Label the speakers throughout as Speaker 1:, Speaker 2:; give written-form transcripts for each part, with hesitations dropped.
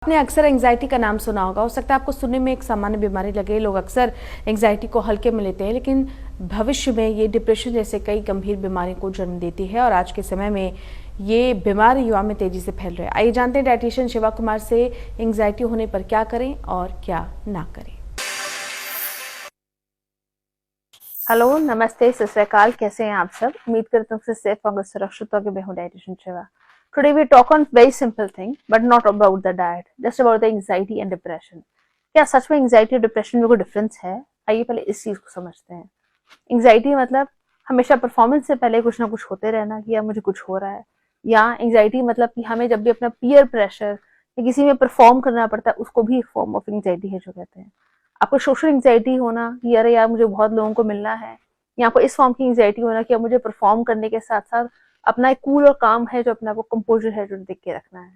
Speaker 1: आपने अक्सर एंग्जाइटी का नाम सुना होगा। हो सकता है आपको सुनने में एक सामान्य बीमारी लगे। लोग अक्सर एंग्जाइटी को हल्के में लेते हैं, लेकिन भविष्य में ये डिप्रेशन जैसे कई गंभीर बीमारी को जन्म देती है और आज के समय में ये बीमारी युवा में तेजी से फैल रही है। आइए जानते हैं डायटीशियन शिवा कुमार से एंग्जाइटी होने पर क्या करें और क्या ना करें।
Speaker 2: हेलो, नमस्ते, सत श्री अकाल। कैसे हैं आप सब? उम्मीद करता हूँ सेफ और सुरक्षित होंगे। मैं हूँ dietitian Shiva. Today we talk on very simple thing, but not about the diet, just about the anxiety and depression. क्या सच में anxiety और depression में कोई difference है? आइए पहले इस चीज को समझते हैं। Anxiety मतलब हमेशा परफॉर्मेंस से पहले कुछ ना कुछ होते रहना कि यार मुझे कुछ हो रहा है, या anxiety मतलब कि हमें जब भी अपना peer pressure या किसी में परफॉर्म करना पड़ता है, उसको भी एक फॉर्म ऑफ एंग्जाइटी है जो कहते हैं। आपको सोशल एंग्जाइटी होना कि अरे यार मुझे बहुत लोगों को मिलना है, या आपको इस फॉर्म की एंग्जाइटी होना कि अब मुझे परफॉर्म करने के साथ साथ अपना एक कूल और काम है जो अपने आपको कंपोजर है जो देख के रखना है।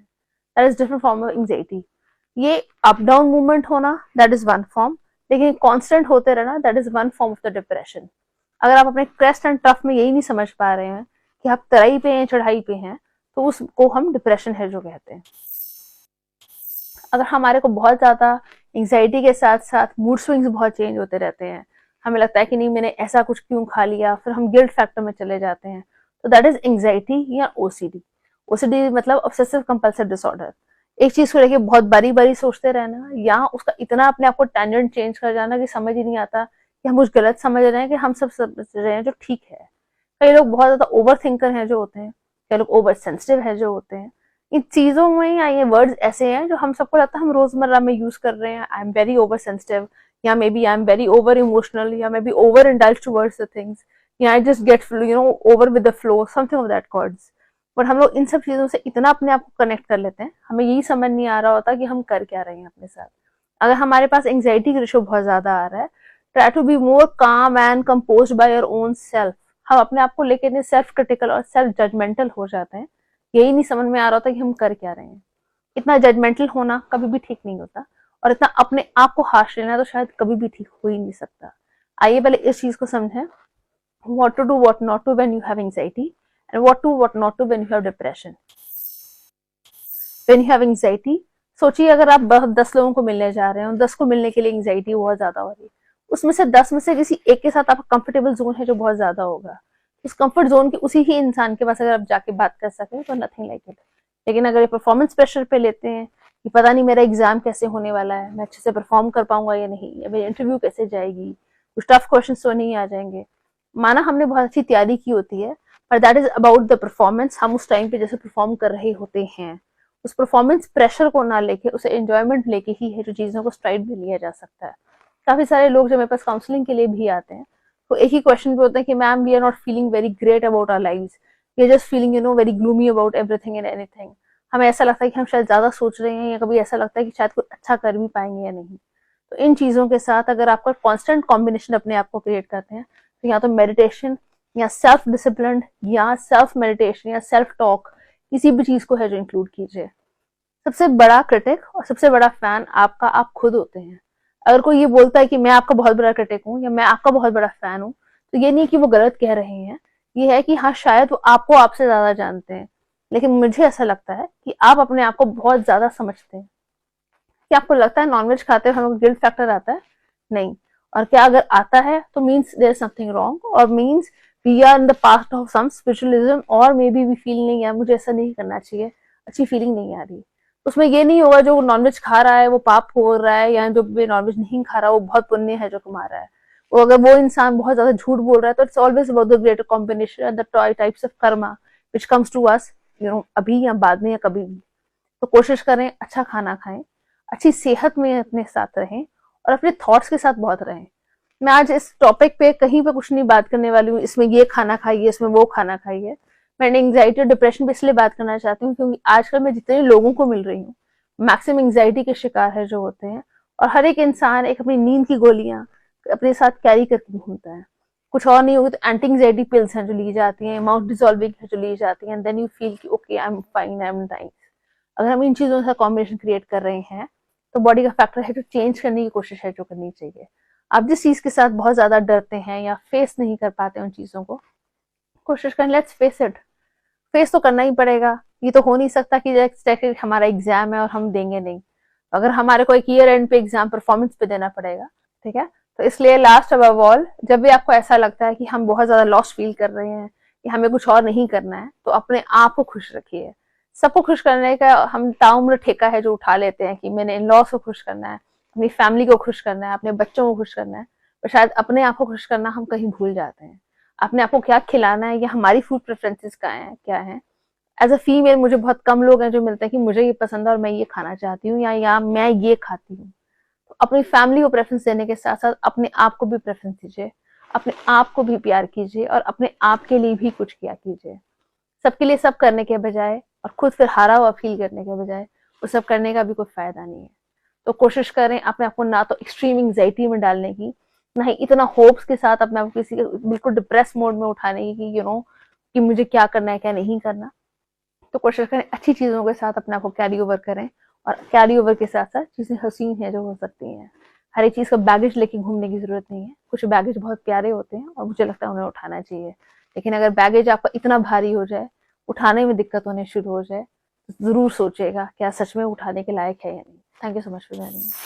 Speaker 2: That is different form of anxiety. ये अप डाउन मूवमेंट होना दैट इज वन फॉर्म, लेकिन कांस्टेंट होते रहना that is one form of the depression. अगर आप अपने क्रेस्ट एंड टफ में यही नहीं समझ पा रहे हैं कि आप तराई पे हैं चढ़ाई पे हैं, तो उसको हम डिप्रेशन है जो कहते हैं। अगर हमारे को बहुत ज्यादा एंग्जाइटी के साथ साथ मूड स्विंग्स बहुत चेंज होते रहते हैं, हमें लगता है कि नहीं मैंने ऐसा कुछ क्यों खा लिया, फिर हम गिल्ट फैक्टर में चले जाते हैं, तो दैट इज एंग्जाइटी या ओसीडी। ओसीडी मतलब ऑब्सेसिव कंपल्सिव डिसऑर्डर। एक चीज को लेके बहुत बारी बारी सोचते रहना, या उसका इतना अपने आप को टेंजेंट चेंज कर जाना कि समझ ही नहीं आता कि हम कुछ गलत समझ रहे हैं कि हम सब समझ रहे हैं जो ठीक है। कई लोग बहुत ज्यादा ओवर थिंकर हैं जो होते हैं, कई लोग ओवर सेंसिटिव है जो होते हैं। इन चीजों में या ये वर्ड्स ऐसे हैं जो हम सबको लगता है हम रोजमर्रा में यूज कर रहे हैं। I am very over sensitive, या maybe I am very over emotional, या maybe over indulge towards the things, या I just get over with the flow, something of that cords. But हम लोग इन सब चीजों से इतना अपने आप को कनेक्ट कर लेते हैं, हमें यही समझ नहीं आ रहा होता कि हम कर क्या रहे हैं अपने साथ। अगर हमारे पास एंग्जाइटी का रेशो बहुत ज्यादा आ रहा है, ट्राई टू बी मोर काम and compose by your own self. हम अपने आप को लेकर इतने सेल्फ क्रिटिकल और सेल्फ जजमेंटल हो जाते हैं, यही नहीं समझ में आ रहा होता कि हम कर क्या रहे हैं। इतना जजमेंटल होना कभी भी ठीक नहीं होता, और इतना अपने आप को हार्श लेना तो शायद कभी भी ठीक हो ही नहीं सकता। आइए पहले इस चीज को समझें, what to do, what not to when you have anxiety, and what to, what not to when you have depression. When you have anxiety, सोचिए अगर आप 10 लोगों को मिलने जा रहे हैं, 10 को मिलने के लिए एंग्जाइटी बहुत ज्यादा हो रही है, उसमें से 10 में से किसी एक के साथ आपका कंफर्टेबल जोन है जो बहुत ज्यादा होगा। उस कंफर्ट जोन के उसी ही इंसान के पास अगर आप जाके बात कर सकें तो नथिंग लाइक इट। लेकिन अगर ये परफॉर्मेंस प्रेशर पे लेते हैं कि पता नहीं मेरा एग्जाम कैसे होने वाला है, मैं अच्छे से परफॉर्म कर पाऊंगा या नहीं, या मेरी इंटरव्यू कैसे जाएगी, कुछ टफ क्वेश्चन तो नहीं आ जाएंगे। माना हमने बहुत अच्छी तैयारी की होती है, पर that is about the performance. हम उस टाइम पे जैसे परफॉर्म कर रहे होते हैं, उस परफॉर्मेंस प्रेशर को ना लेके उसे एंजॉयमेंट लेके ही है जो चीजों को स्ट्राइड में लिया जा सकता है। काफी सारे लोग जब मेरे पास काउंसलिंग के लिए भी आते हैं तो एक ही क्वेश्चन पे होता है कि ma'am we are not feeling very great about our lives, we are just feeling very gloomy about everything and anything. हमें ऐसा लगता है कि हम शायद ज्यादा सोच रहे हैं, या कभी ऐसा लगता है कि शायद कुछ अच्छा कर भी पाएंगे या नहीं। तो इन चीजों के साथ अगर आपका कॉन्स्टेंट कॉम्बिनेशन अपने आप को क्रिएट करते हैं, तो या तो मेडिटेशन या सेल्फ डिसिप्लिन या सेल्फ मेडिटेशन या सेल्फ टॉक, किसी भी चीज को है जो इंक्लूड कीजिए। सबसे बड़ा क्रिटिक और सबसे बड़ा फैन आपका आप खुद होते हैं। अगर कोई ये बोलता है कि मैं आपका बहुत बड़ा क्रिटिक हूँ या मैं आपका बहुत बड़ा फैन हूँ, तो ये नहीं कि वो गलत कह रहे हैं, ये है कि हाँ शायद वो आपको आपसे ज्यादा जानते हैं, लेकिन मुझे ऐसा लगता है कि आप अपने आप को बहुत ज्यादा समझते हैं। क्या आपको लगता है नॉनवेज खाते हुए हमें गिल्ट फैक्टर आता है? नहीं। और क्या अगर आता है तो means there is something wrong, और means we are in the path of some spiritualism, और मे बी वी फील नहीं यार मुझे ऐसा नहीं करना चाहिए, अच्छी फीलिंग नहीं आ रही। उसमें ये नहीं होगा जो नॉनवेज खा रहा है वो पाप हो रहा है, या जो नॉनवेज नहीं खा रहा वो बहुत पुण्य है जो कमा रहा है। वो अगर वो इंसान बहुत ज्यादा झूठ बोल रहा है, तो it's always about the greater combination and the types of karma which comes to us, अभी या बाद में या कभी भी। तो कोशिश करें अच्छा खाना खाएं, अच्छी सेहत में अपने साथ रहें, और अपने थॉट्स के साथ बहुत रहें। मैं आज इस टॉपिक पे कहीं पे कुछ नहीं बात करने वाली हूँ, इसमें ये खाना खाइए, इसमें वो खाना खाइए। मैं एंग्जाइटी और डिप्रेशन पे इसलिए बात करना चाहती हूँ क्योंकि आजकल मैं जितने लोगों को मिल रही हूँ, मैक्सिमम एंग्जाइटी के शिकार है जो होते हैं, और हर एक इंसान एक अपनी नींद की गोलियां अपने साथ कैरी करके घूमता है। कुछ और नहीं होगी तो एंटी एंग्जाइटी पिल्स हैं जो ली जाती हैं, माउथ डिसॉल्विंग है जो ली जाती हैं, देन यू फील कि okay I am fine, I am nice. अगर हम इन चीजों का कॉम्बिनेशन क्रिएट कर रहे हैं, तो बॉडी का फैक्टर है जो चेंज करने की कोशिश है जो करनी चाहिए। आप जिस चीज के साथ बहुत ज्यादा डरते हैं या फेस नहीं कर पाते उन चीजों को, कोशिश करें लेट्स फेस इट। फेस तो करना ही पड़ेगा, ये तो हो नहीं सकता कि हमारा एग्जाम है और हम देंगे नहीं। अगर हमारे को एक ईयर एंड पे एग्जाम परफॉर्मेंस पे देना पड़ेगा, ठीक है। तो इसलिए लास्ट अबव ऑल, जब भी आपको ऐसा लगता है कि हम बहुत ज्यादा लॉस फील कर रहे हैं कि हमें कुछ और नहीं करना है, तो अपने आप को खुश रखिए। सबको खुश करने का हम ताउम्र ठेका है जो उठा लेते हैं कि मैंने इन लॉस को खुश करना है, अपनी फैमिली को खुश करना है, अपने बच्चों को खुश करना है, पर शायद अपने आप को खुश करना हम कहीं भूल जाते हैं। अपने आप को क्या खिलाना है या हमारी फूड प्रेफरेंसेस क्या है। एज अ फीमेल मुझे बहुत कम लोग हैं जो मिलते हैं कि मुझे ये पसंद है और मैं ये खाना चाहती हूँ, या मैं ये खाती हूँ। तो अपनी फैमिली को प्रेफरेंस देने के साथ साथ अपने आप को भी प्रेफरेंस दीजिए, अपने आप को भी प्यार कीजिए और अपने आप के लिए भी कुछ किया कीजिए। सबके लिए सब करने के बजाय और खुद फिर हारा हुआ फील करने के बजाय वो सब करने का भी कोई फायदा नहीं है। तो कोशिश करें अपने आप को ना तो एक्सट्रीम एंग्जाइटी में डालने की, ना ही इतना होप्स के साथ अपने आप को किसी बिल्कुल डिप्रेस मोड में उठाने की कि कि मुझे क्या करना है क्या नहीं करना। तो कोशिश करें अच्छी चीजों के साथ अपने आप को कैरी ओवर करें, और कैरी ओवर के साथ साथ चीजें हसीन है जो हो सकती हैं। हर एक चीज का बैगेज लेके घूमने की जरूरत नहीं है। कुछ बैगेज बहुत प्यारे होते हैं और मुझे लगता है उन्हें उठाना चाहिए, लेकिन अगर बैगेज आपका इतना भारी हो जाए, उठाने में दिक्कत होने शुरू हो जाए, तो जरूर सोचिएगा क्या सच में उठाने के लायक है या नहीं। Thank you so much for joining.